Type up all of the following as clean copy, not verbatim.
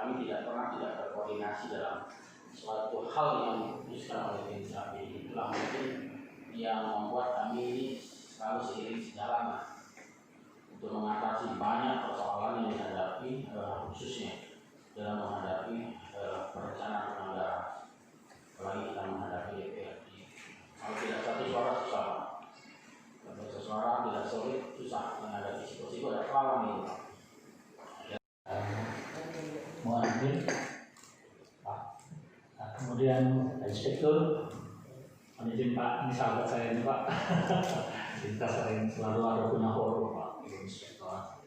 kami tidak pernah tidak berkoordinasi dalam suatu hal yang diputuskan oleh tim Sapi. Itulah mungkin yang membuat kami ini selalu seiring sejalan untuk mengatasi banyak persoalan yang dihadapi, khususnya dalam menghadapi perencanaan anggaran. Apalagi kita menghadapi DPRD. Kalau tidak satu suara susah, kalau seseorang tidak solid susah menghadapi situasi itu ada pelawan ini. Mohon izin, Pak. Kemudian Inspektur, mohon izin Pak, ini sahabat saya ini Pak. Kita selalu ada punya forum Pak, Inspektor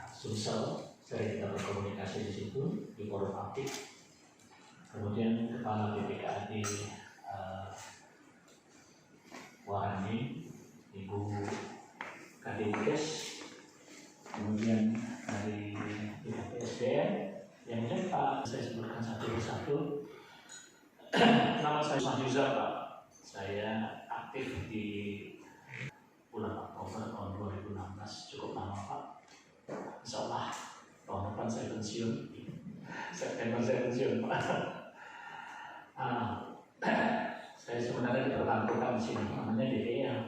Sumsel, sering kita berkomunikasi di situ di forum aktif. Kemudian Kepala BPKAD Wahani, Ibu Kadekes, kemudian dari SDM, yang lain Pak, saya sebutkan satu persatu. Nama saya Mas Yuzar Pak, saya aktif di bulan Oktober tahun 2016, cukup lama Pak. Insya Allah tahun depan saya pensiun, September saya pensiun Pak. Saya sebenarnya diperbantukan di sini, namanya DPR,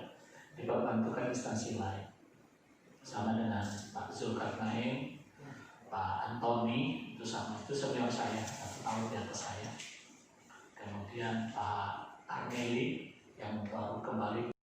diperbantukan instansi lain, sama dengan Pak Zulkarnain, Pak Antoni, itu sama, itu senior saya, 1 tahun di atas saya. Kemudian Pak Armeli yang baru kembali